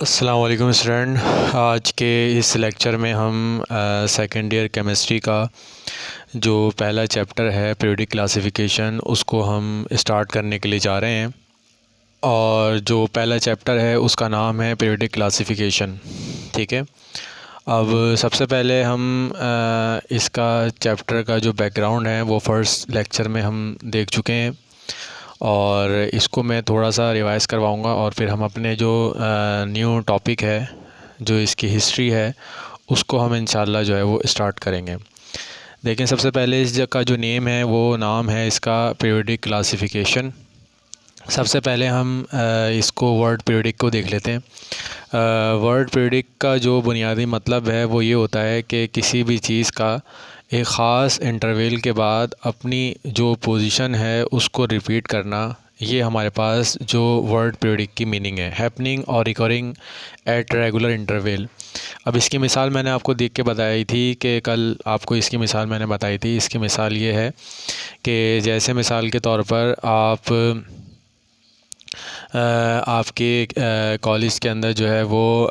अस्सलाम वालेकुम स्टूडेंट। आज के इस लेक्चर में हम सेकेंड ईयर केमिस्ट्री का जो पहला चैप्टर है पीरियोडिक क्लासिफिकेशन उसको हम स्टार्ट करने के लिए जा रहे हैं। और जो पहला चैप्टर है उसका नाम है पीरियोडिक क्लासिफिकेशन। ठीक है, अब सबसे पहले हम इसका चैप्टर का जो बैकग्राउंड है वो फ़र्स्ट लेक्चर में हम देख चुके हैं और इसको मैं थोड़ा सा रिवाइज़ करवाऊँगा और फिर हम अपने जो न्यू टॉपिक है जो इसकी हिस्ट्री है उसको हम इंशाल्लाह जो है वो स्टार्ट करेंगे। देखें, सबसे पहले इस जगह का जो नेम है वो नाम है इसका पीरियोडिक क्लासिफिकेशन। सबसे पहले हम इसको वर्ड पीरियोडिक को देख लेते हैं। वर्ड पीरियोडिक का जो बुनियादी मतलब है वो ये होता है कि किसी भी चीज़ का एक ख़ास इंटरवल के बाद अपनी जो पोजीशन है उसको रिपीट करना, ये हमारे पास जो वर्ड पीरियोडिक की मीनिंग है, हैपनिंग और रिकरिंग एट रेगुलर इंटरवल। अब इसकी मिसाल मैंने आपको देख के बताई थी कि कल आपको इसकी मिसाल मैंने बताई थी। इसकी मिसाल ये है कि जैसे मिसाल के तौर पर आपके कॉलेज के अंदर जो है वो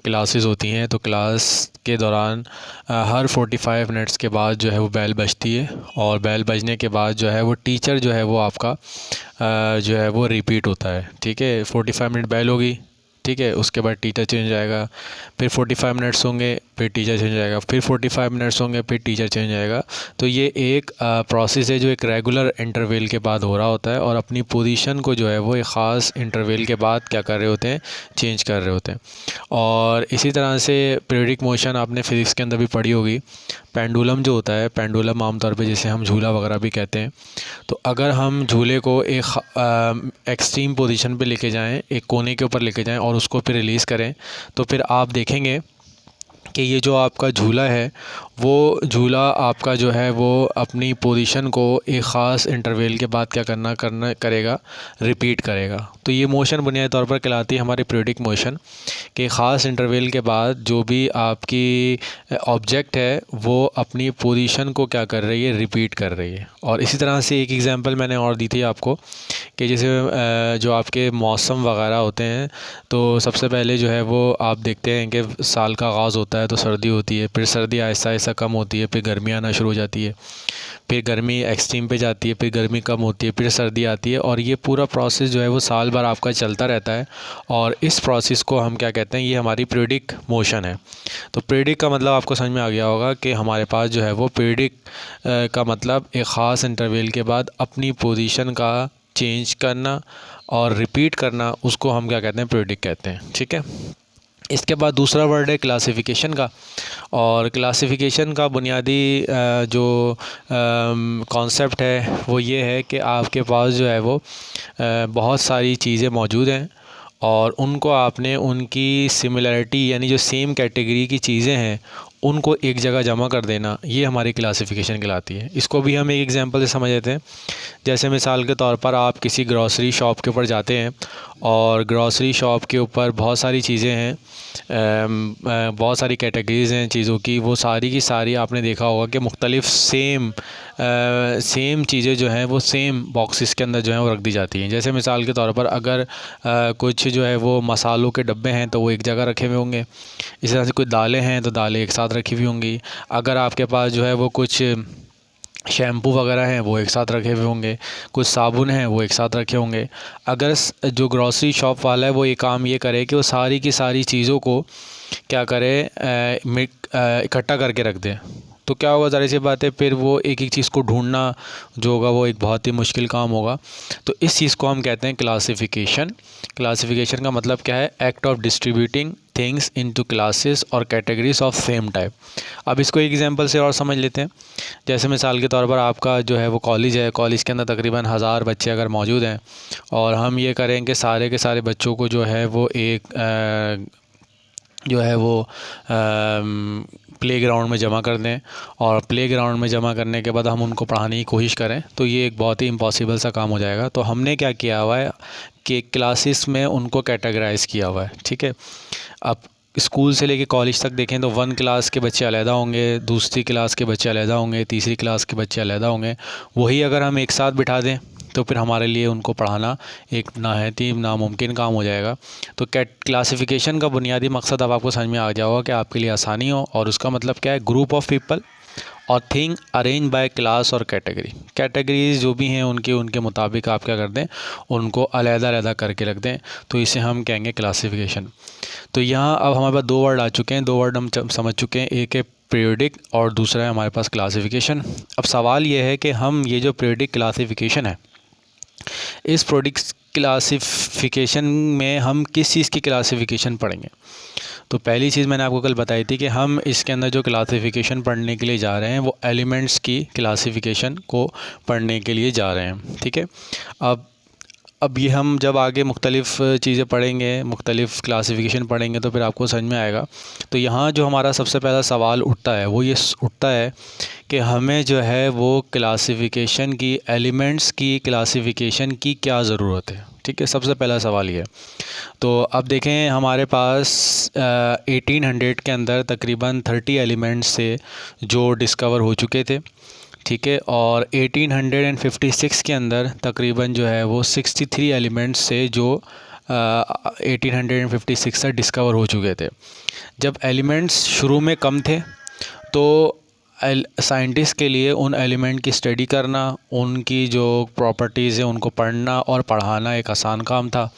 क्लासेस होती हैं, तो क्लास के दौरान हर 45 मिनट्स के बाद जो है वो बेल बजती है और बेल बजने के बाद जो है वो टीचर जो है वो आपका जो है वो रिपीट होता है। ठीक है, 45 मिनट बेल होगी, ठीक है, उसके बाद टीचर चेंज आएगा, फिर 45 मिनट्स होंगे, फिर टीचर चेंज आएगा, फिर 45 मिनट्स होंगे, फिर टीचर चेंज आएगा। तो ये एक प्रोसेस है जो एक रेगुलर इंटरवल के बाद हो रहा होता है और अपनी पोजीशन को जो है वो एक ख़ास इंटरवल के बाद क्या कर रहे होते हैं, चेंज कर रहे होते हैं। और इसी तरह से पीरियोडिक मोशन आपने फ़िज़िक्स के अंदर भी पढ़ी होगी। पेंडुलम जो होता है, पेंडुलम आमतौर पे जिसे हम झूला वगैरह भी कहते हैं, तो अगर हम झूले को एक एक्सट्रीम पोजीशन पे लेके जाएं, एक कोने के ऊपर लेके जाएं और उसको फिर रिलीज़ करें, तो फिर आप देखेंगे कि ये जो आपका झूला है वो झूला आपका जो है वो अपनी पोजीशन को एक ख़ास इंटरवल के बाद क्या करना करेगा, रिपीट करेगा। तो ये मोशन बुनियादी तौर पर कहलाती है हमारी पीरियोडिक मोशन कि ख़ास इंटरवल के बाद जो भी आपकी ऑब्जेक्ट है वो अपनी पोजीशन को क्या कर रही है, रिपीट कर रही है। और इसी तरह से एक एग्जांपल मैंने और दी थी आपको कि जैसे जो आपके मौसम वगैरह होते हैं, तो सबसे पहले जो है वो आप देखते हैं कि साल का आगाज़ होता है तो सर्दी होती है, फिर सर्दी आहिस्ता आहिस्ता कम होती है, फिर गर्मी आना शुरू हो जाती है, फिर गर्मी एक्सट्रीम पे जाती है, फिर गर्मी कम होती है, फिर सर्दी आती है और ये पूरा प्रोसेस जो है वो साल भर आपका चलता रहता है। और इस प्रोसेस को हम क्या कहते हैं, ये हमारी पीरियोडिक मोशन है। तो पीरियोडिक का मतलब आपको समझ में आ गया होगा कि हमारे पास जो है वो पीरियोडिक का मतलब एक ख़ास इंटरवल के बाद अपनी पोजीशन का चेंज करना और रिपीट करना, उसको हम क्या कहते हैं, पीरियोडिक कहते हैं। ठीक है, इसके बाद दूसरा वर्ड है क्लासिफिकेशन का। और क्लासिफिकेशन का बुनियादी जो कॉन्सेप्ट है वो ये है कि आपके पास जो है वो बहुत सारी चीज़ें मौजूद हैं और उनको आपने उनकी सिमिलरिटी यानी जो सेम कैटेगरी की चीज़ें हैं उनको एक जगह जमा कर देना, ये हमारी क्लासिफिकेशन कहलाती है। इसको भी हम एक एग्जांपल से समझ लेते हैं। जैसे मिसाल के तौर पर आप किसी ग्रॉसरी शॉप के ऊपर जाते हैं और ग्रॉसरी शॉप के ऊपर बहुत सारी चीज़ें हैं, बहुत सारी कैटेगरीज़ हैं चीज़ों की, वो सारी की सारी आपने देखा होगा कि मुख्तलिफ़ सेम चीज़ें जो हैं वो सेम बॉक्सेस के अंदर जो है वो रख दी जाती हैं। जैसे मिसाल के तौर पर अगर कुछ जो है वो मसालों के डब्बे हैं तो वो एक जगह रखे हुए होंगे। इसी तरह से कुछ दालें हैं तो दालें एक साथ रखी हुई होंगी। अगर आपके पास जो है वो कुछ शैम्पू वगैरह हैं वो एक साथ रखे हुए होंगे, कुछ साबुन हैं वो एक साथ रखे होंगे। अगर जो ग्रॉसरी शॉप वाला है वो ये काम ये करे कि वो सारी की सारी चीज़ों को क्या करे, इकट्ठा करके रख दे, तो क्या होगा, ज़ाहिर सी बात है फिर वो एक एक चीज़ को ढूंढना जो होगा वो एक बहुत ही मुश्किल काम होगा। तो इस चीज़ को हम कहते हैं क्लासिफिकेशन। क्लासिफिकेशन का मतलब क्या है, act of distributing things into classes और कैटेगरीज ऑफ सेम टाइप। अब इसको एक एग्जांपल से और समझ लेते हैं। जैसे मिसाल के तौर पर आपका जो है वो कॉलेज है, कॉलेज के अंदर तकरीबन 1000 बच्चे अगर मौजूद हैं और हम ये करें कि सारे के सारे बच्चों को जो है वो एक जो है वो प्ले ग्राउंड में जमा कर दें और प्ले ग्राउंड में जमा करने के बाद हम उनको पढ़ाने की कोशिश करें, तो ये एक बहुत ही इम्पॉसिबल सा काम हो जाएगा। तो हमने क्या किया हुआ है कि क्लासेस में उनको कैटेगराइज़ किया हुआ है। ठीक है, अब स्कूल से लेके कॉलेज तक देखें तो 1 क्लास के बच्चे अलहदा होंगे, दूसरी क्लास के बच्चे अलहदा होंगे, तीसरी क्लास के बच्चे अलहदा होंगे। वही अगर हम एक साथ बिठा दें तो फिर हमारे लिए उनको पढ़ाना एक नहायती नामुमकिन काम हो जाएगा। तो क्लासिफिकेशन का बुनियादी मकसद अब आपको समझ में आ जाएगा कि आपके लिए आसानी हो, और उसका मतलब क्या है, ग्रुप ऑफ पीपल और थिंग अरेंज बाय क्लास और कैटेगरी। कैटेगरीज जो भी हैं उनके उनके मुताबिक आप क्या कर दें, उनको अलग-अलग करके रख दें, तो इसे हम कहेंगे क्लासिफिकेशन। तो यहाँ अब हमारे पास दो वर्ड आ चुके हैं, दो वर्ड हम समझ चुके हैं, एक है पीरियोडिक और दूसरा है हमारे पास क्लासिफिकेशन। अब सवाल ये है कि हम ये जो पीरियोडिक क्लासिफिकेशन है, इस पीरियोडिक क्लासिफिकेशन में हम किस चीज़ की क्लासिफिकेशन पढ़ेंगे। तो पहली चीज़ मैंने आपको कल बताई थी कि हम इसके अंदर जो क्लासिफिकेशन पढ़ने के लिए जा रहे हैं वो एलिमेंट्स की क्लासिफिकेशन को पढ़ने के लिए जा रहे हैं, ठीक है। अब ये हम जब आगे मुख्तलिफ़ चीज़ें पढ़ेंगे, मुख्तलिफ़ क्लासिफिकेशन पढ़ेंगे, तो फिर आपको समझ में आएगा। तो यहाँ जो हमारा सबसे पहला सवाल उठता है वो ये उठता है कि हमें जो है वो क्लासिफिकेशन की, एलिमेंट्स की क्लासिफिकेशन की क्या ज़रूरत है, ठीक है। सबसे पहला सवाल ये है। तो अब देखें हमारे पास 1800 के अंदर तकरीबन 30 एलिमेंट्स से जो डिस्कवर हो चुके थे, ठीक है, और 1856 के अंदर तकरीबन जो है वो 63 एलिमेंट्स से जो 1856 से डिस्कवर हो चुके थे। जब एलिमेंट्स शुरू में कम थे तो साइंटिस्ट के लिए उन एलिमेंट की स्टडी करना, उनकी जो प्रॉपर्टीज़ हैं उनको पढ़ना और पढ़ाना एक आसान काम था।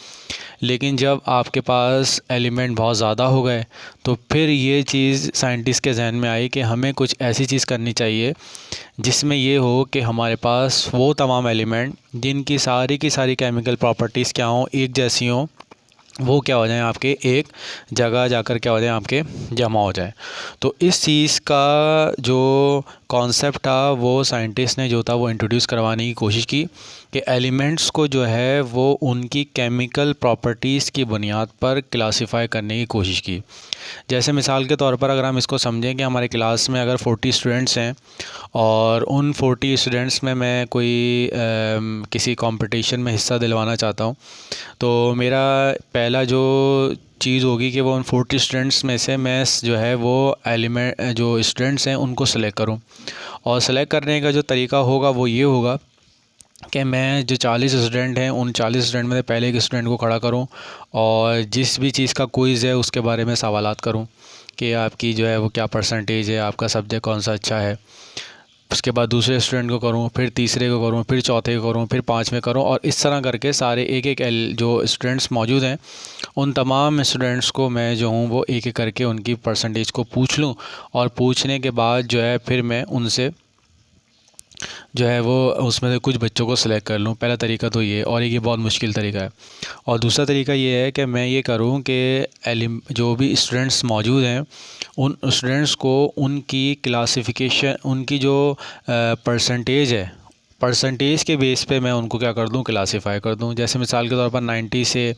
लेकिन जब आपके पास एलिमेंट बहुत ज़्यादा हो गए तो फिर ये चीज़ साइंटिस्ट के जहन में आई कि हमें कुछ ऐसी चीज़ करनी चाहिए जिसमें ये हो कि हमारे पास वो तमाम एलिमेंट जिनकी सारी की सारी केमिकल प्रॉपर्टीज़ क्या हों, एक जैसी हों, वो क्या हो जाए आपके एक जगह जाकर क्या हो जाए आपके जमा हो जाए। तो इस चीज़ का जो कॉन्सेप्ट था वो साइंटिस्ट ने जो था वो इंट्रोड्यूस करवाने की कोशिश की कि एलिमेंट्स को जो है वो उनकी केमिकल प्रॉपर्टीज़ की बुनियाद पर क्लासिफाई करने की कोशिश की। जैसे मिसाल के तौर पर अगर हम इसको समझें कि हमारे क्लास में अगर 40 स्टूडेंट्स हैं और उन 40 स्टूडेंट्स में मैं कोई किसी कंपटीशन में हिस्सा दिलवाना चाहता हूँ, तो मेरा पहला जो चीज़ होगी कि वो उन 40 स्टूडेंट्स में से मैं जो है वो एलिमेंट जो स्टूडेंट्स हैं उनको सेलेक्ट करूं। और सेलेक्ट करने का जो तरीका होगा वो ये होगा कि मैं जो 40 स्टूडेंट हैं उन 40 स्टूडेंट में से पहले एक स्टूडेंट को खड़ा करूं और जिस भी चीज़ का क्विज़ है उसके बारे में सवालात करूं कि आपकी जो है वो क्या परसेंटेज है, आपका सब्जेक्ट कौन सा अच्छा है। उसके बाद दूसरे स्टूडेंट को करूँ, फिर तीसरे को करूँ, फिर चौथे को करूँ, फिर पाँचवें करूँ, और इस तरह करके सारे एक एक जो स्टूडेंट्स मौजूद हैं उन तमाम स्टूडेंट्स को मैं जो हूँ वो एक एक करके उनकी परसेंटेज को पूछ लूँ, और पूछने के बाद जो है फिर मैं उनसे जो है वो उसमें से कुछ बच्चों को सिलेक्ट कर लूँ। पहला तरीका तो ये, और ये बहुत मुश्किल तरीका है। और दूसरा तरीका ये है कि मैं ये करूँ कि जो भी स्टूडेंट्स मौजूद हैं उन स्टूडेंट्स को उनकी क्लासिफिकेशन, उनकी जो परसेंटेज है, परसेंटेज के बेस पे मैं उनको क्या कर दूं, क्लासिफाई कर दूं। जैसे मिसाल के तौर पर 90 से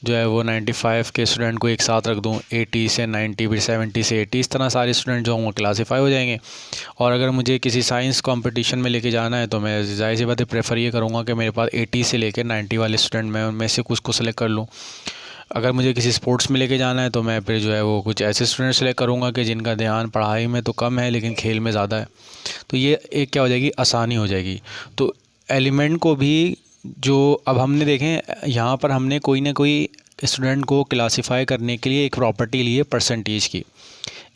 जो है वो 95 के स्टूडेंट को एक साथ रख दूं, 80 से 90, फिर 70 से 80, इस तरह सारे स्टूडेंट जो हों वो क्लासीफाई हो जाएंगे। और अगर मुझे किसी साइंस कंपटीशन में लेके जाना है तो मैं ज़ाहिर सी बात है प्रेफर ये करूँगा कि मेरे पास 80 से लेकर 90 वाले स्टूडेंट, मैं उनमें से कुछ को सिलेक्ट कर लूँ। अगर मुझे किसी स्पोर्ट्स में लेके जाना है तो मैं फिर जो है वो कुछ ऐसे स्टूडेंट सेलेक्ट करूँगा कि जिनका ध्यान पढ़ाई में तो कम है लेकिन खेल में ज़्यादा है। तो ये एक क्या हो जाएगी, आसानी हो जाएगी। तो एलिमेंट को भी जो अब हमने देखें यहाँ पर हमने कोई ना कोई स्टूडेंट को क्लासिफाई करने के लिए एक प्रॉपर्टी ली है परसेंटेज की।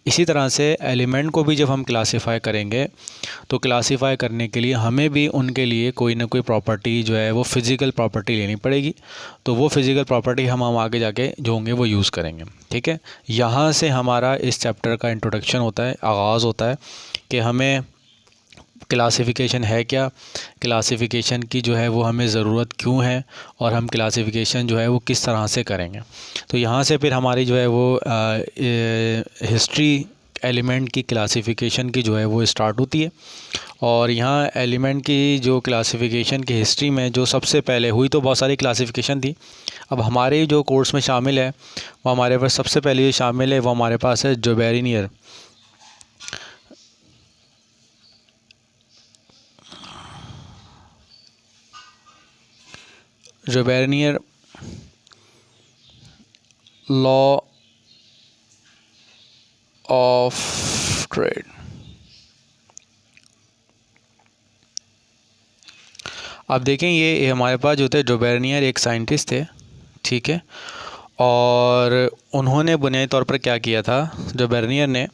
इसी तरह से एलिमेंट को भी जब हम क्लासिफाई करेंगे तो क्लासिफाई करने के लिए हमें भी उनके लिए कोई ना कोई प्रॉपर्टी जो है वो फ़िज़िकल प्रॉपर्टी लेनी पड़ेगी। तो वो फ़िज़िकल प्रॉपर्टी हम आगे जाके जो होंगे वो यूज़ करेंगे, ठीक है। यहाँ से हमारा इस चैप्टर का इंट्रोडक्शन होता है, आगाज़ होता है कि हमें क्लासिफिकेशन है क्या, क्लासिफिकेशन की जो है वो हमें ज़रूरत क्यों है, और हम क्लासिफिकेशन जो है वो किस तरह से करेंगे। तो यहाँ से फिर हमारी जो है वो हिस्ट्री एलिमेंट की क्लासिफिकेशन की जो है वो स्टार्ट होती है। और यहाँ एलिमेंट की जो क्लासिफिकेशन की हिस्ट्री में जो सबसे पहले हुई तो बहुत सारी क्लासिफिकेशन थी। अब हमारे जो कोर्स में शामिल है वो हमारे पास सबसे पहले जो शामिल है वो हमारे पास है जोबेरिनियर। जोबेरिनियर लॉ ऑफ ट्रेड। अब देखें ये हमारे पास जो थे ड्यूबर्नियर एक साइंटिस्ट थे, ठीक है, और उन्होंने बुनियादी तौर पर क्या किया था, ड्यूबर्नियर ने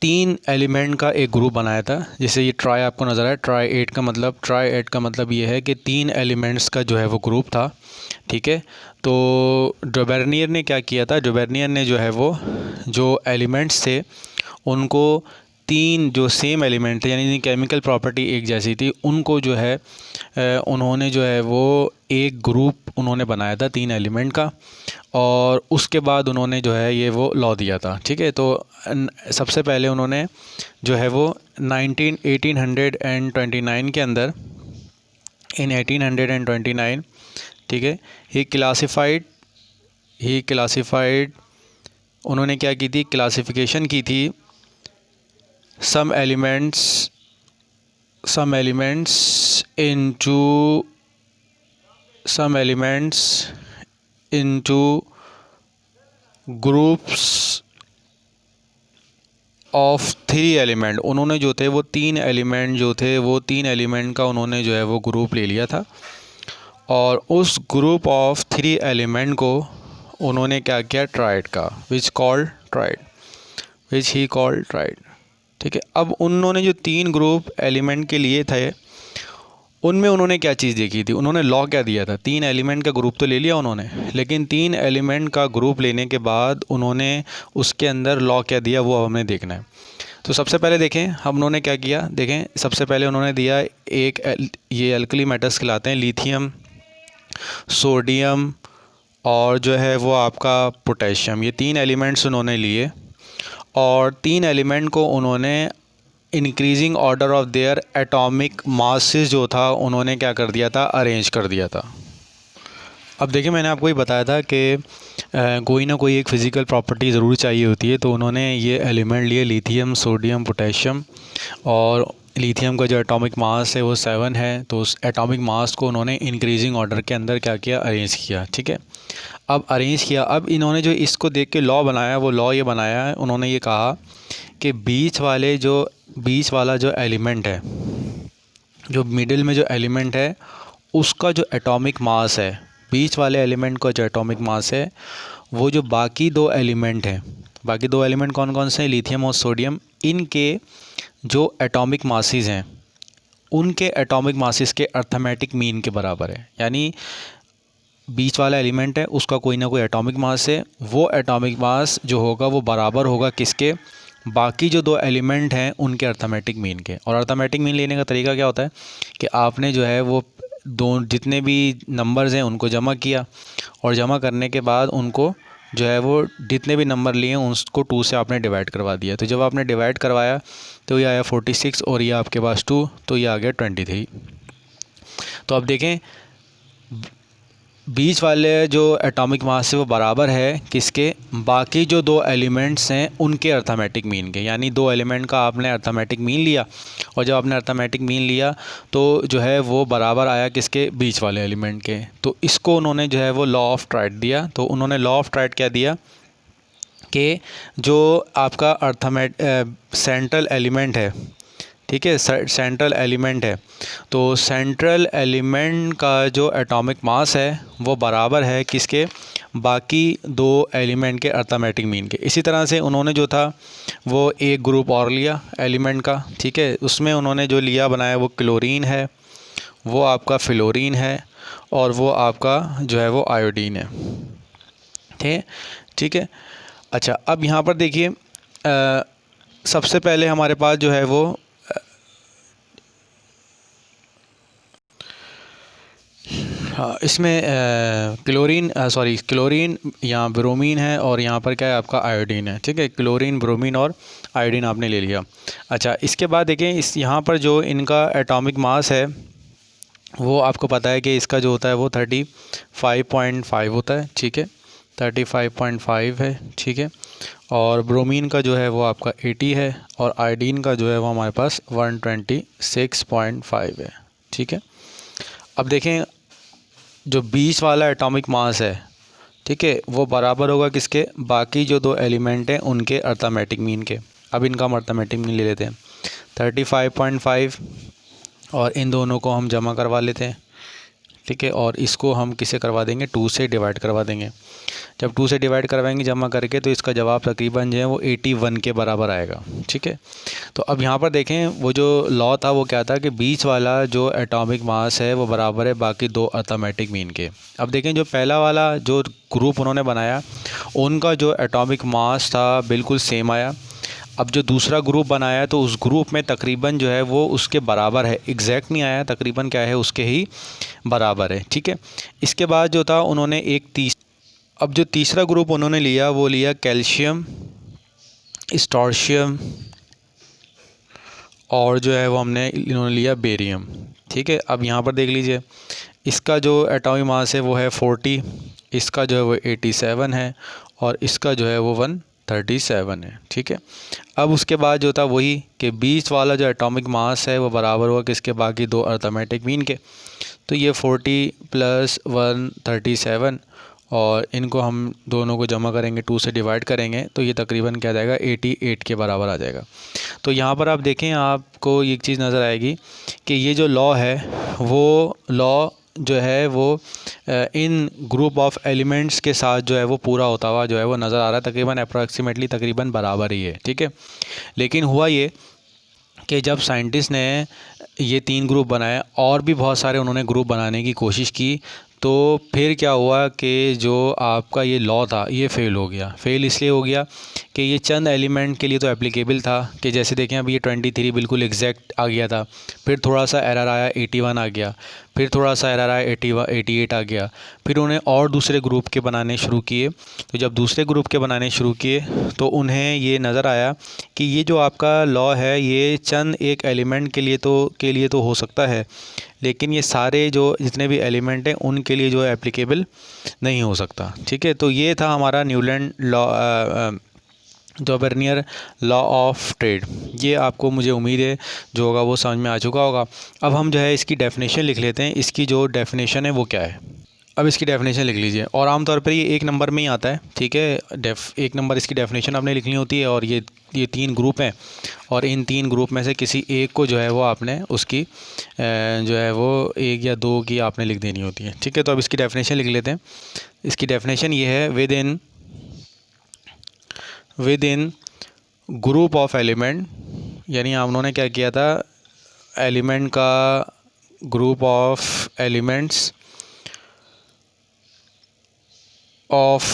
3 एलिमेंट का एक ग्रुप बनाया था। जैसे ये ट्राई आपको नज़र आया, ट्राई एट का मतलब ये है कि 3 एलिमेंट्स का जो है वो ग्रुप था, ठीक है। तो ड्यूबर्नियर ने क्या किया था, ड्यूबर्नियर ने जो है वो जो एलिमेंट्स थे उनको 3 जो सेम एलिमेंट थे यानी केमिकल प्रॉपर्टी एक जैसी थी, उनको जो है उन्होंने जो है वो एक ग्रुप उन्होंने बनाया था 3 एलिमेंट का, और उसके बाद उन्होंने जो है ये वो लॉ दिया था, ठीक है। तो सबसे पहले उन्होंने जो है वो 1829 के अंदर, इन 1829, ठीक है, ही क्लासिफाइड उन्होंने क्या की थी, क्लासिफिकेशन की थी some elements into groups of 3 element. उन्होंने जो थे वो 3 एलिमेंट जो थे वो 3 एलिमेंट का उन्होंने जो है वो ग्रुप ले लिया था, और उस ग्रुप ऑफ 3 एलिमेंट को उन्होंने क्या किया, ट्राइड का, विच ही कॉल्ड ट्राइड, ठीक है। अब उन्होंने जो 3 ग्रुप एलिमेंट के लिए थे उनमें उन्होंने क्या चीज़ देखी थी, उन्होंने लॉ क्या दिया था, 3 एलिमेंट का ग्रुप तो ले लिया उन्होंने, लेकिन 3 एलिमेंट का ग्रुप लेने के बाद उन्होंने उसके अंदर लॉ क्या दिया वो अब हमें देखना है। तो सबसे पहले देखें हम उन्होंने क्या किया, देखें सबसे पहले उन्होंने दिया ये अल्कली मेटल्स कहलाते हैं, लिथियम, सोडियम और जो है वो आपका पोटेशियम, ये 3 एलिमेंट्स उन्होंने लिए, और 3 एलिमेंट को उन्होंने increasing order of their atomic masses जो था उन्होंने क्या कर दिया था, अरेंज कर दिया था। अब देखिए मैंने आपको ये बताया था कि कोई ना कोई एक फ़िज़िकल प्रॉपर्टी ज़रूर चाहिए होती है, तो उन्होंने ये एलिमेंट लिए, लिथियम, सोडियम, पोटेशियम, और लिथियम का जो एटॉमिक मास है वो 7 है, तो उस एटॉमिक मास को उन्होंने इंक्रीजिंग ऑर्डर के अंदर क्या किया, अरेंज किया, ठीक है। अब अरेंज किया, अब इन्होंने जो इसको देख के लॉ बनाया, वो लॉ ये बनाया है, उन्होंने ये कहा कि बीच वाला जो एलिमेंट है, जो मिडिल में जो एलिमेंट है उसका जो एटॉमिक मास है, बीच वाले एलिमेंट का जो एटॉमिक मास है वो जो बाकी 2 एलिमेंट हैं, बाकी 2 एलिमेंट कौन कौन से हैं, लिथियम और सोडियम, इनके जो एटॉमिक मासेस हैं उनके एटॉमिक मासेस के अर्थमेटिक मीन के बराबर है। यानी बीच वाला एलिमेंट है उसका कोई ना कोई एटॉमिक मास है, वो एटॉमिक मास जो होगा वो बराबर होगा किसके, बाकी जो 2 एलिमेंट हैं उनके अर्थमेटिक मीन के। और अर्थमेटिक मीन लेने का तरीका क्या होता है कि आपने जो है वो जितने भी नंबर्स हैं उनको जमा किया, और जमा करने के बाद उनको जो है वो जितने भी नंबर लिए उसको 2 से आपने डिवाइड करवा दिया। तो जब आपने डिवाइड करवाया तो ये आया 46 और ये आपके पास 2, तो ये आ गया 23। तो अब देखें बीच वाले जो एटॉमिक मास है वो बराबर है किसके, बाकी जो 2 एलिमेंट्स हैं उनके अर्थमेटिक मीन के। यानी 2 एलिमेंट का आपने अर्थमेटिक मीन लिया, और जब आपने अर्थमेटिक मीन लिया तो जो है वो बराबर आया किसके, बीच वाले एलिमेंट के। तो इसको उन्होंने जो है वो लॉ ऑफ ट्राइड दिया। तो उन्होंने लॉ ऑफ ट्राइड क्या दिया कि जो आपका सेंट्रल एलिमेंट है, ठीक है, सेंट्रल एलिमेंट है, तो सेंट्रल एलिमेंट का जो एटॉमिक मास है वो बराबर है किसके, बाकी 2 एलिमेंट के अर्थमेटिक मीन के। इसी तरह से उन्होंने जो था वो एक ग्रुप और लिया एलिमेंट का, ठीक है, उसमें उन्होंने जो लिया बनाया वो क्लोरीन है, वो आपका फ्लोरीन है, और वो आपका जो है वो आयोडीन है, ठीक है। अच्छा अब यहाँ पर देखिए सबसे पहले हमारे पास जो है वो हाँ इसमें क्लोरीन यहाँ ब्रोमीन है, और यहाँ पर क्या है आपका आयोडीन है, ठीक है, क्लोरीन, ब्रोमीन और आयोडीन आपने ले लिया। अच्छा इसके बाद देखें इस यहाँ पर जो इनका एटॉमिक मास है वो आपको पता है कि इसका जो होता है वो 35.5 होता है, ठीक है, 35.5 है, ठीक है, और ब्रोमीन का जो है वो आपका 80 है, और आयोडीन का जो है वो हमारे पास 126.5 है, ठीक है। अब देखें जो बीच वाला एटॉमिक मास है, ठीक है, वो बराबर होगा किसके, बाकी जो 2 एलिमेंट हैं उनके अर्थमेटिक मीन के। अब इनका हम अर्थमेटिक मीन ले लेते हैं। 35.5 और इन दोनों को हम जमा करवा लेते हैं, ठीक है। और इसको हम किसे करवा देंगे, 2 से डिवाइड करवा देंगे। जब 2 से डिवाइड करवाएंगे जमा करके तो इसका जवाब तकरीबन जो है वो 81 के बराबर आएगा, ठीक है। तो अब यहाँ पर देखें वो जो लॉ था वो क्या था कि बीच वाला जो एटॉमिक मास है वो बराबर है बाकी दो अर्थमेटिक मीन के। अब देखें जो पहला वाला जो ग्रुप उन्होंने बनाया उनका जो एटॉमिक मास था बिल्कुल सेम आया। अब जो दूसरा ग्रुप बनाया तो उस ग्रुप में तकरीबन जो है वो उसके बराबर है, एग्जैक्ट नहीं आया, तकरीबन क्या है उसके ही बराबर है, ठीक है। इसके बाद जो था उन्होंने अब जो तीसरा ग्रुप उन्होंने लिया वो लिया कैल्शियम, स्ट्रोंशियम और जो है वो इन्होंने लिया बेरियम, ठीक है। अब यहाँ पर देख लीजिए इसका जो एटॉमिक मास है वो है 40, इसका जो है वो 87 है और इसका जो है वो 137 है, ठीक है। अब उसके बाद जो था वही कि बीच वाला जो एटॉमिक मास है वो बराबर हुआ किसके, बाकी दो अर्थमेटिक मीन के। तो ये 40 + 137 और इनको हम दोनों को जमा करेंगे, 2 से डिवाइड करेंगे तो ये तकरीबन क्या जाएगा 88 के बराबर आ जाएगा। तो यहाँ पर आप देखें आपको एक चीज़ नज़र आएगी कि ये जो लॉ है वो लॉ जो है वो इन ग्रुप ऑफ एलिमेंट्स के साथ जो है वो पूरा होता हुआ जो है वो नज़र आ रहा है, तकरीबन अप्रॉक्सीमेटली तकरीबन बराबर ही है, ठीक है। लेकिन हुआ ये कि जब साइंटिस्ट ने ये 3 ग्रुप बनाए और भी बहुत सारे उन्होंने ग्रुप बनाने की कोशिश की तो फिर क्या हुआ कि जो आपका ये लॉ था ये फ़ेल हो गया। फ़ेल इसलिए हो गया कि ये चंद एलिमेंट के लिए तो एप्लीकेबल था कि जैसे देखें अब ये 23 बिल्कुल एग्जैक्ट आ गया था, फिर थोड़ा सा एरर आया 81 आ गया, फिर थोड़ा सा एरर आया 88 आ गया, फिर उन्हें और दूसरे ग्रुप के बनाने शुरू किए। तो जब दूसरे ग्रुप के बनाने शुरू किए तो उन्हें ये नज़र आया कि ये जो आपका लॉ है ये चंद एक एलिमेंट के लिए तो हो सकता है, लेकिन ये सारे जो जितने भी एलिमेंट हैं उनके लिए जो है एप्लीकेबल नहीं हो सकता, ठीक है। तो ये था हमारा न्यूलैंड लॉ, जो बर्नियर लॉ ऑफ ट्रेड। ये आपको मुझे उम्मीद है जो होगा वो समझ में आ चुका होगा। अब हम जो है इसकी डेफिनेशन लिख लेते हैं, इसकी जो डेफिनेशन है वो क्या है। अब इसकी डेफिनेशन लिख लीजिए और आमतौर पर ये 1 नंबर में ही आता है, ठीक है। 1 नंबर इसकी डेफिनेशन आपने लिखनी होती है और ये 3 ग्रुप हैं और इन 3 ग्रुप में से किसी एक को जो है वो आपने उसकी जो है वो 1 या 2 की आपने लिख देनी होती है, ठीक है। तो अब इसकी डेफिनेशन लिख लेते हैं। इसकी डेफिनेशन ये है with in group of element, यानी हम उन्होंने क्या किया था, एलिमेंट का group of elements of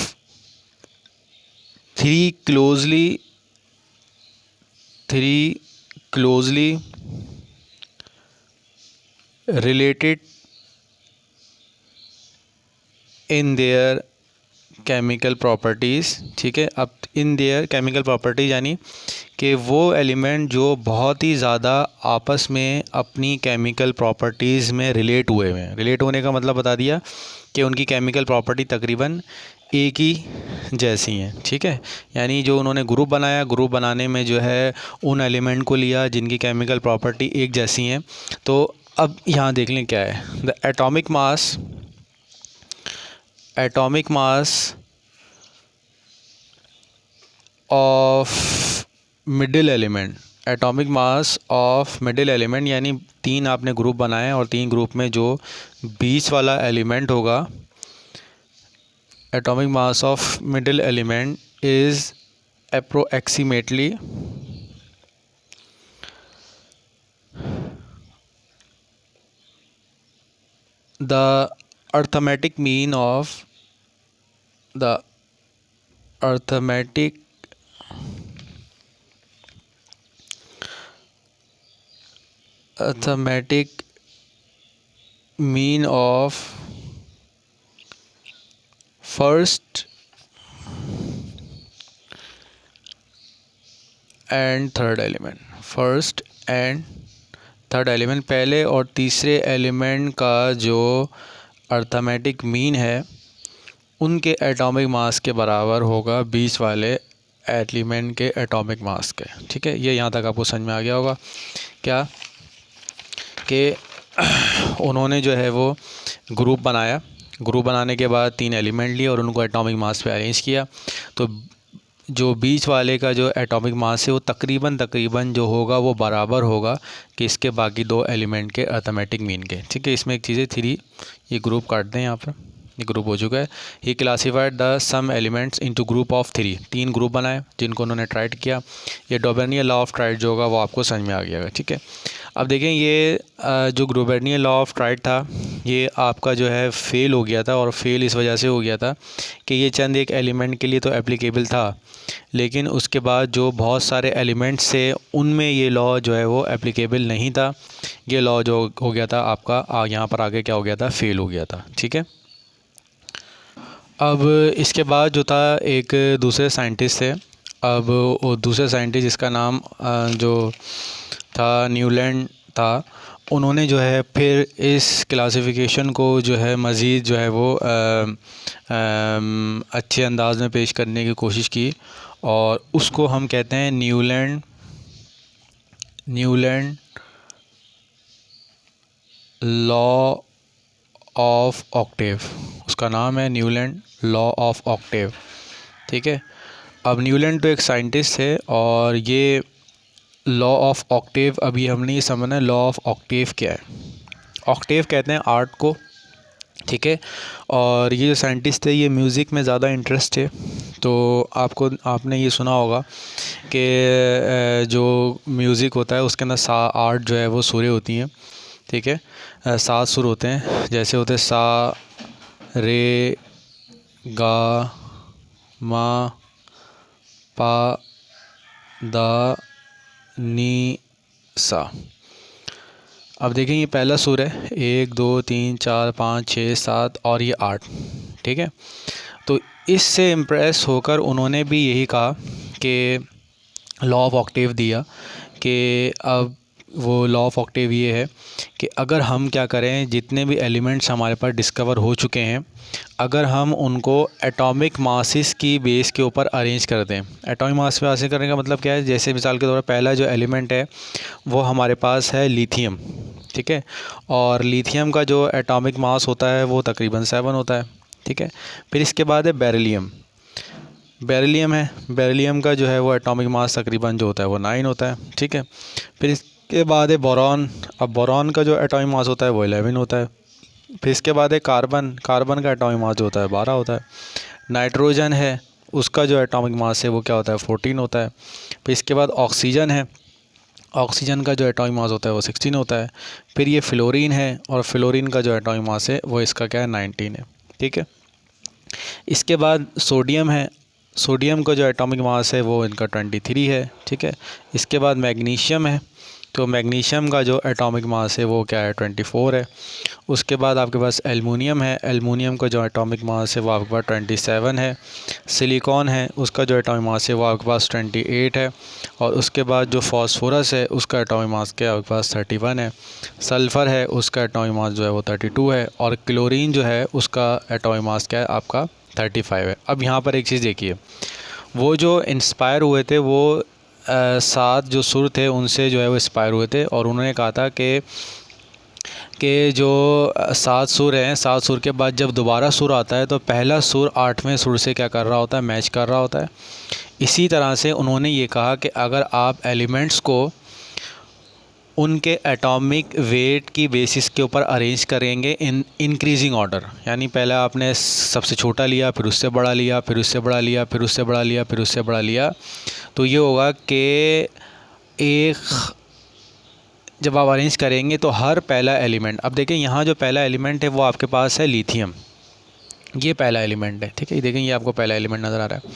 3 closely related in their chemical properties, ठीक है। अब इन देयर केमिकल प्रॉपर्टीज़ यानी कि वो एलिमेंट जो बहुत ही ज़्यादा आपस में अपनी केमिकल प्रॉपर्टीज़ में रिलेट हुए हैं। रिलेट होने का मतलब बता दिया कि उनकी केमिकल प्रॉपर्टी तकरीबन एक ही जैसी हैं, ठीक है। यानी जो उन्होंने ग्रुप बनाया, ग्रुप बनाने में जो है उन एलिमेंट को लिया जिनकी केमिकल प्रॉपर्टी एक जैसी हैं। तो अब यहाँ देख लें क्या है, the atomic mass of middle element, atomic mass of middle element यानी 3 आपने ग्रुप बनाए और 3 ग्रुप में जो बीच वाला एलिमेंट होगा, atomic mass of middle element is approximately the arithmetic mean of the arithmetic mean of first and third element, first and third element, पहले और तीसरे एलिमेंट का जो अर्थमेटिक मीन है उनके एटॉमिक मास के बराबर होगा बीच वाले एलिमेंट के एटॉमिक मास के, ठीक है। ये यहाँ तक आपको समझ में आ गया होगा क्या कि उन्होंने जो है वो ग्रुप बनाया, ग्रुप बनाने के बाद 3 एलिमेंट लिए और उनको एटॉमिक मास पे अरेंज किया। तो जो बीच वाले का जो एटॉमिक मास है वो तकरीबन जो होगा वो बराबर होगा कि इसके बाकी दो एलिमेंट के अर्थमेटिक मीन के। ठीक है, इसमें एक चीज़ है 3, ये ग्रुप काट दें यहाँ पर, ये ग्रुप हो चुका है। He classified the some elements into group of 3 group बनाए जिनको उन्होंने ट्राइड किया। ये डॉबर्नियर लॉ ऑफ ट्राइड जो होगा वो आपको समझ में आ गया। ठीक है, अब देखें ये जो ग्रोबर्नियर लॉ ऑफ ट्राइड था ये आपका जो है फेल हो गया था, और फेल इस वजह से हो गया था कि ये चंद एक एलिमेंट के लिए तो एप्लीकेबल था, लेकिन उसके बाद जो बहुत सारे एलिमेंट्स थे उनमें ये लॉ जो है वो एप्लीकेबल नहीं था। ये लॉ जो हो गया था आपका यहाँ पर आगे क्या हो गया था, फेल हो गया था। ठीक है, अब इसके बाद जो था एक दूसरे साइंटिस्ट थे। अब वो दूसरे साइंटिस्ट जिसका नाम जो था न्यूलैंड था, उन्होंने जो है फिर इस क्लासिफिकेशन को जो है मज़ीद जो है वो अच्छे अंदाज में पेश करने की कोशिश की, और उसको हम कहते हैं न्यूलैंड लॉ ऑफ ऑक्टेव। उसका नाम है न्यूलैंड लॉ ऑफ ऑक्टेव। ठीक है, अब न्यूलैंड तो एक साइंटिस्ट है, और ये लॉ ऑफ ऑक्टेव अभी हमने ये समझना है लॉ ऑफ ऑक्टेव क्या है। ऑक्टेव कहते हैं आर्ट को। ठीक है, और ये जो साइंटिस्ट है ये म्यूज़िक में ज़्यादा इंटरेस्ट है। तो आपने ये सुना होगा कि जो म्यूज़िक होता है उसके अंदर 8 जो है वो सुरें होती हैं। ठीक है, 7 सुर होते हैं, जैसे होते हैं सा, रे, गा, मा, पा, दा, नी, सा। अब देखें ये पहला सुर है, 1 2 3 4 5 6 7 और ये 8। ठीक है, तो इससे इम्प्रेस होकर उन्होंने भी यही कहा कि लॉ ऑफ ऑक्टेव दिया कि अब वो लॉ ऑफ ऑक्टेव ये है कि अगर हम क्या करें, जितने भी एलिमेंट्स हमारे पास डिस्कवर हो चुके हैं, अगर हम उनको एटॉमिक मासेस की बेस के ऊपर अरेंज कर दें। एटॉमिक मास पे हासिल करने का मतलब क्या है, जैसे मिसाल के तौर पर पहला जो एलिमेंट है वो हमारे पास है लिथियम। ठीक है, और लिथियम का जो एटॉमिक मास होता है वो तकरीबन 7 होता है। ठीक है, फिर इसके बाद है बेरिलियम है, बेरिलियम का जो है वो एटॉमिक मास तकरीबन जो होता है वो 9 होता है। ठीक है, फिर इसके बाद है बोरॉन। अब बोरॉन का जो एटॉमिक मास होता है वो 11 होता है। फिर इसके बाद है कार्बन का एटॉमिक मास जो होता है 12 होता है। नाइट्रोजन है, उसका जो एटॉमिक मास है वो क्या होता है 14 होता है। फिर इसके बाद ऑक्सीजन है, ऑक्सीजन का जो एटॉमिक मास होता है वो 16 होता है। फिर ये फ्लोरीन है, और फ्लोरीन का जो एटॉमिक मास है वो इसका क्या है 19 है। ठीक है, इसके बाद सोडियम है, सोडियम का जो एटॉमिक मास है वो इनका 23 है। ठीक है, इसके बाद मैग्नीशियम है, तो मैग्नीशियम का जो एटॉमिक मास है वो क्या है 24 है। उसके बाद आपके पास एल्युमिनियम है, एल्युमिनियम का जो एटॉमिक मास है वो आपके पास 27 है। सिलिकॉन है, उसका जो एटॉमिक मास है वो आपके पास 28 है। और उसके बाद जो फॉस्फोरस है उसका एटॉमिक मास क्या है आपके पास 31 है। सल्फ़र है, उसका एटॉमिक मास जो है वो 32 है। और क्लोरीन जो है उसका एटॉमिक मास क्या है आपका 35 है। अब यहाँ पर एक चीज़ देखिए, वो जो इंस्पायर हुए थे वो 7 जो सुर थे उनसे जो है वो इंस्पायर हुए थे, और उन्होंने कहा था कि जो 7 सुर हैं, 7 सुर के बाद जब दोबारा सुर आता है तो पहला सुर 8वें सुर से क्या कर रहा होता है, मैच कर रहा होता है। इसी तरह से उन्होंने ये कहा कि अगर आप एलिमेंट्स को उनके एटॉमिक वेट की बेसिस के ऊपर अरेंज करेंगे इन इंक्रीजिंग ऑर्डर, यानी पहले आपने सबसे छोटा लिया, फिर उससे बड़ा लिया, फिर उससे बड़ा लिया, फिर उससे बड़ा लिया, फिर उससे बड़ा लिया, तो ये होगा कि जब आप अरेंज करेंगे तो हर पहला एलिमेंट, अब देखें यहाँ जो पहला एलिमेंट है वो आपके पास है लिथियम, ये पहला एलिमेंट है। ठीक है, ये देखें ये आपको पहला एलिमेंट नज़र आ रहा है।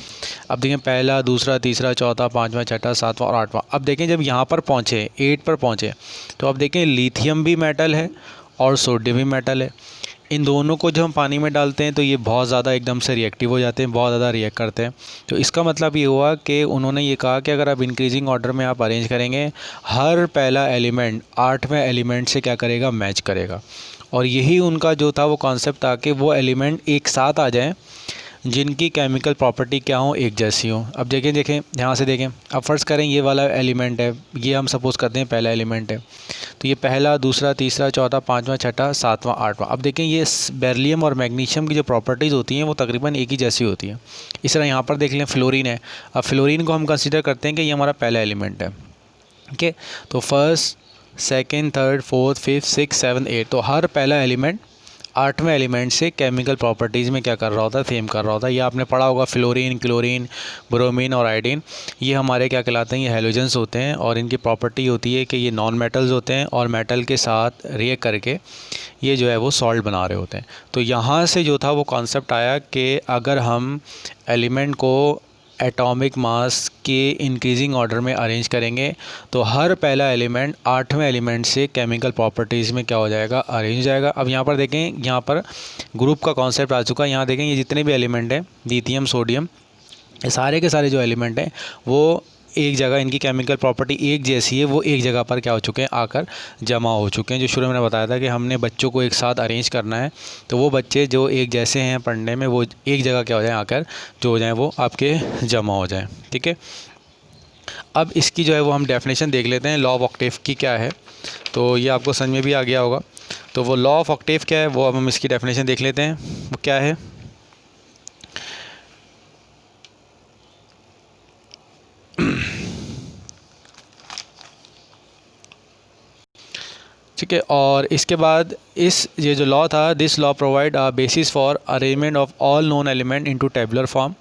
अब देखें पहला, दूसरा, तीसरा, चौथा, 5वां, 6वां, 7वां और 8वां। अब देखें जब यहाँ पर पहुँचे 8 पर पहुँचे तो अब देखें लिथियम भी मेटल है और सोडियम भी मेटल है। इन दोनों को जब हम पानी में डालते हैं तो ये बहुत ज़्यादा एकदम से रिएक्टिव हो जाते हैं, बहुत ज़्यादा रिएक्ट करते हैं। तो इसका मतलब ये हुआ कि उन्होंने ये कहा कि अगर आप इंक्रीजिंग ऑर्डर में आप अरेंज करेंगे, हर पहला एलिमेंट 8वें एलिमेंट से क्या करेगा, मैच करेगा। और यही उनका जो था वो कॉन्सेप्ट था कि वो एलिमेंट एक साथ आ जाएं जिनकी केमिकल प्रॉपर्टी क्या हो, एक जैसी हो। अब देखें यहाँ से देखें, अब फ़र्ज़ करें ये वाला एलिमेंट है, ये हम सपोज़ करते हैं पहला एलिमेंट है, तो ये पहला, दूसरा, तीसरा, चौथा, पाँचवा, छठा, सातवां, आठवां। अब देखें ये बेरिलियम और मैग्नीशियम की जो प्रॉपर्टीज़ होती हैं वो तकरीबन एक ही जैसी होती हैं। इस तरह यहाँ पर देख लें फ्लोरीन है। अब फ्लोरीन को हम कंसिडर करते हैं कि ये हमारा पहला एलिमेंट है, ठीक है। तो first, second, third, fourth, fifth, six, seven, eight, तो हर पहला एलिमेंट आठवें एलिमेंट से केमिकल प्रॉपर्टीज़ में क्या कर रहा होता है, सेम कर रहा होता है। ये आपने पढ़ा होगा, फ्लोरीन, क्लोरीन, ब्रोमीन और आयोडीन, ये हमारे क्या कहलाते हैं, ये हेलोजेंस होते हैं और इनकी प्रॉपर्टी होती है कि ये नॉन मेटल्स होते हैं और मेटल के साथ रिएक्ट करके ये जो है वो सॉल्ट बना रहे होते हैं। तो यहाँ से जो था वो कॉन्सेप्ट आया कि अगर हम एलिमेंट को एटॉमिक मास के इंक्रीजिंग ऑर्डर में अरेंज करेंगे तो हर पहला एलिमेंट आठवें एलिमेंट से केमिकल प्रॉपर्टीज़ में क्या हो जाएगा, अरेंज हो जाएगा। अब यहाँ पर देखें, यहाँ पर ग्रुप का कॉन्सेप्ट आ चुका है। यहाँ देखें ये जितने भी एलिमेंट हैं, लिथियम, सोडियम, ये सारे के सारे जो एलिमेंट हैं वो एक जगह, इनकी केमिकल प्रॉपर्टी एक जैसी है, वो एक जगह पर क्या हो चुके हैं, आकर जमा हो चुके हैं। जो शुरू में मैंने बताया था कि हमने बच्चों को एक साथ अरेंज करना है, तो वो बच्चे जो एक जैसे हैं पढ़ने में, वो एक जगह क्या हो जाए, आकर जो हो जाए वो आपके जमा हो जाए, ठीक है। अब इसकी जो है वो हम डेफिनेशन देख लेते हैं, लॉ ऑफ ऑक्टेव की क्या है। तो ये आपको समझ में भी आ गया होगा। तो वो लॉ ऑफ ऑक्टेव क्या है वो अब हम इसकी डेफिनेशन देख लेते हैं, वो क्या है। ठीक है, और इसके बाद ये जो लॉ था, this law provide a basis for arrangement of all known element into tabular form.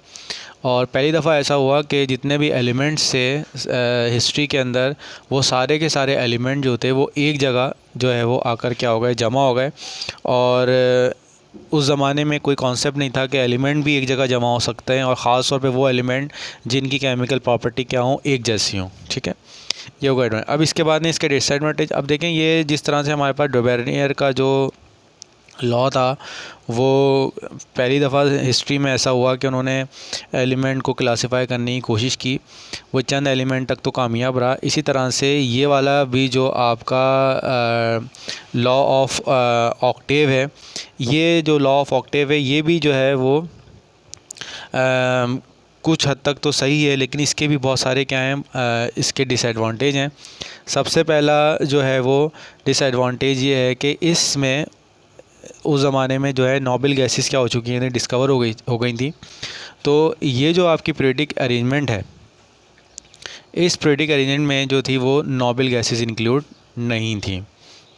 और पहली दफ़ा ऐसा हुआ कि जितने भी एलिमेंट्स से हिस्ट्री के अंदर, वो सारे के सारे एलिमेंट जो थे वो एक जगह जो है वो आकर क्या हो गए, जमा हो गए। और उस ज़माने में कोई कॉन्सेप्ट नहीं था कि एलिमेंट भी एक जगह जमा हो सकते हैं, और ख़ास तौर पे वो एलिमेंट जिनकी केमिकल प्रॉपर्टी क्या हो, एक जैसी हों, ठीक है। ये होगा एडवांटेज। अब इसके बाद में इसके डिसएडवांटेज। अब देखें, ये जिस तरह से हमारे पास डोबेर्नियर का जो लॉ था वो पहली दफ़ा हिस्ट्री में ऐसा हुआ कि उन्होंने एलिमेंट को क्लासिफाई करने की कोशिश की, वो चंद एलिमेंट तक तो कामयाब रहा। इसी तरह से ये वाला भी जो आपका लॉ ऑफ ऑक्टेव है, ये जो लॉ ऑफ ऑक्टेव है ये भी जो है वो कुछ हद तक तो सही है, लेकिन इसके भी बहुत सारे क्या हैं, इसके डिसएडवांटेज हैं। सबसे पहला जो है वो डिसएडवांटेज ये है कि इसमें उस ज़माने में जो है नोबल गैसेस क्या हो चुकी हैं, डिस्कवर हो गई थी। तो ये जो आपकी पीरियोडिक अरेंजमेंट है, इस पीरियोडिक अरेंजमेंट में जो थी वो नोबल गैसेस इंक्लूड नहीं थी,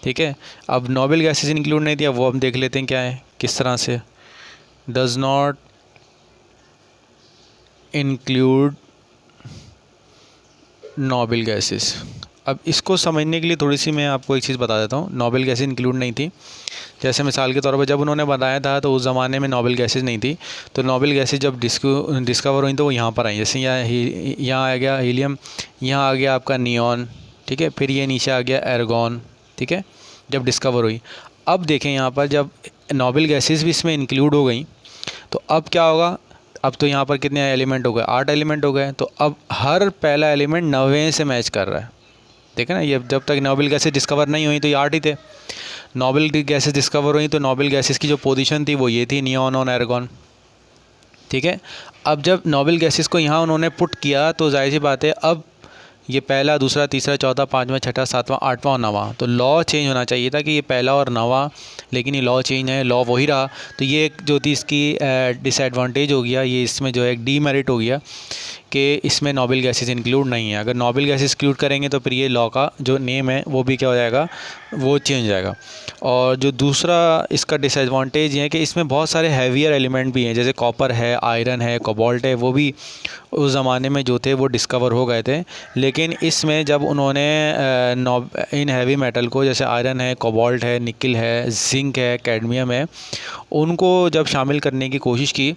ठीक है। अब नोबल गैसेस इंक्लूड नहीं थी, अब वो हम देख लेते हैं क्या है, किस तरह से। Does not include noble gases. अब इसको समझने के लिए थोड़ी सी मैं आपको एक चीज़ बता देता हूँ। नोबल गैसेस इंक्लूड नहीं थी, जैसे मिसाल के तौर पर जब उन्होंने बनाया था तो उस ज़माने में नोबल गैसेस नहीं थी। तो नोबल गैसेस जब डिस्कवर हुई तो वो यहाँ पर आई, जैसे यहाँ आ गया हीलियम, यहाँ आ गया आपका नियॉन, ठीक है। फिर ये नीचे आ गया एर्गॉन, ठीक है, जब डिस्कवर हुई। अब देखें यहाँ पर जब नोबल गैसेस भी इसमें इंक्लूड हो गई तो अब क्या होगा, अब तो यहाँ पर कितने एलिमेंट हो गए, 8 एलिमेंट हो गए। तो अब हर पहला एलिमेंट 90 से मैच कर रहा है, ठीक है ना। ये जब तक नोबल गैसेस डिस्कवर नहीं हुई तो ये 8 ही थे। नोबल गैसेस डिस्कवर हुई तो नोबल गैसेस की जो पोजीशन थी वो ये थी, नियॉन और एर्गॉन, ठीक है। अब जब नोबल गैसेस को यहाँ उन्होंने पुट किया तो जाहिर सी बात है अब ये पहला, दूसरा, तीसरा, चौथा, पाँचवा, छठा, सातवां, आठवां और नवां, तो लॉ चेंज होना चाहिए था कि ये पहला और नवां, लेकिन ये लॉ चेंज है, लॉ वही रहा। तो ये एक जो थी इसकी डिसएडवांटेज हो गया, ये इसमें जो है एक डीमेरिट हो गया कि इसमें नोबल गैसेस इंक्लूड नहीं है। अगर नोबल गैसेस इंक्लूड करेंगे तो फिर ये लॉ का जो नेम है वो भी क्या हो जाएगा, वो चेंज हो जाएगा। और जो दूसरा इसका डिसएडवांटेज ये है कि इसमें बहुत सारे हैवियर एलिमेंट भी हैं, जैसे कॉपर है, आयरन है, कोबाल्ट है, वो भी उस ज़माने में जो थे वो डिस्कवर हो गए थे। लेकिन इसमें जब उन्होंने इन हैवी मेटल को, जैसे आयरन है, कोबाल्ट है, निकल है, जिंक है, कैडमियम है, उनको जब शामिल करने की कोशिश की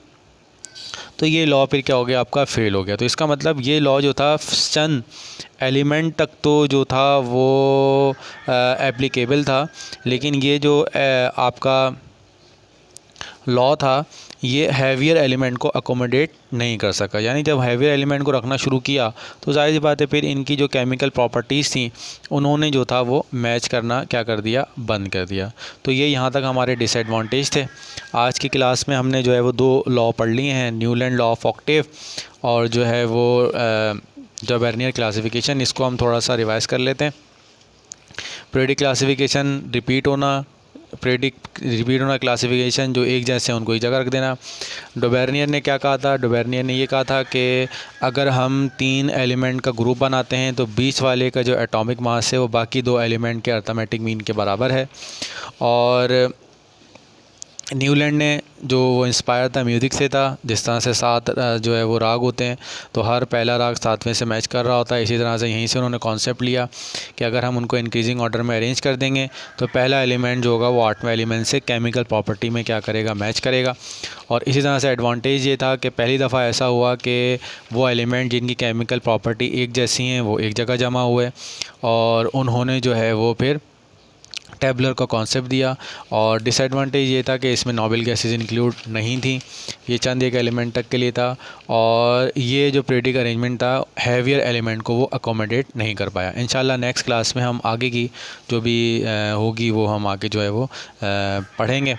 तो ये लॉ फिर क्या हो गया, आपका फेल हो गया। तो इसका मतलब ये लॉ जो था चंद एलिमेंट तक तो जो था वो एप्लीकेबल था, लेकिन ये जो आपका लॉ था ये हैवियर एलिमेंट को अकोमोडेट नहीं कर सका। यानी जब हैवियर एलिमेंट को रखना शुरू किया तो जाहिर सी बात है फिर इनकी जो केमिकल प्रॉपर्टीज़ थी उन्होंने जो था वो मैच करना क्या कर दिया, बंद कर दिया। तो ये यहाँ तक हमारे डिसएडवांटेज थे। आज की क्लास में हमने जो है वो 2 लॉ पढ़ लिए हैं, न्यूलैंड लॉ ऑफ ऑक्टेव और जो है वो जो वर्नियर क्लासिफिकेशन, इसको हम थोड़ा सा रिवाइज़ कर लेते हैं। पीरियडिक क्लासिफिकेशन रिपीट होना, क्लासिफिकेशन जो एक जैसे हैं उनको एक जगह रख देना। डोबेर्नियर ने क्या कहा था, डोबेर्नियर ने ये कहा था कि अगर हम 3 एलिमेंट का ग्रुप बनाते हैं तो बीच वाले का जो एटॉमिक मास है वो बाकी 2 एलिमेंट के अर्थमेटिक मीन के बराबर है। और न्यूलैंड ने जो वो इंस्पायर था म्यूज़िक से था, जिस तरह से 7 जो है वो राग होते हैं तो हर पहला राग 7वें से मैच कर रहा होता है। इसी तरह से यहीं से उन्होंने कॉन्सेप्ट लिया कि अगर हम उनको इंक्रीजिंग ऑर्डर में अरेंज कर देंगे तो पहला एलिमेंट जो होगा वो 8वें एलिमेंट से केमिकल प्रॉपर्टी में क्या करेगा, मैच करेगा। और इसी तरह से एडवांटेज ये था कि पहली दफ़ा ऐसा हुआ कि वो एलिमेंट जिनकी केमिकल प्रॉपर्टी एक जैसी हैं वो एक जगह जमा हुए और उन्होंने जो है वो फिर टेबलर का कॉन्सेप्ट दिया। और डिसएडवांटेज ये था कि इसमें नोबल गैसेस इंक्लूड नहीं थी, ये चंद एक एलिमेंट तक के लिए था और ये जो पीरियडिक अरेंजमेंट था हैवियर एलिमेंट को वो अकोमोडेट नहीं कर पाया। इंशाल्लाह नेक्स्ट क्लास में हम आगे की जो भी होगी वो हम आगे जो है वो पढ़ेंगे।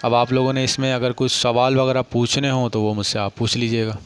अब आप लोगों ने इसमें अगर कुछ सवाल वगैरह पूछने हों तो वो मुझसे आप पूछ लीजिएगा।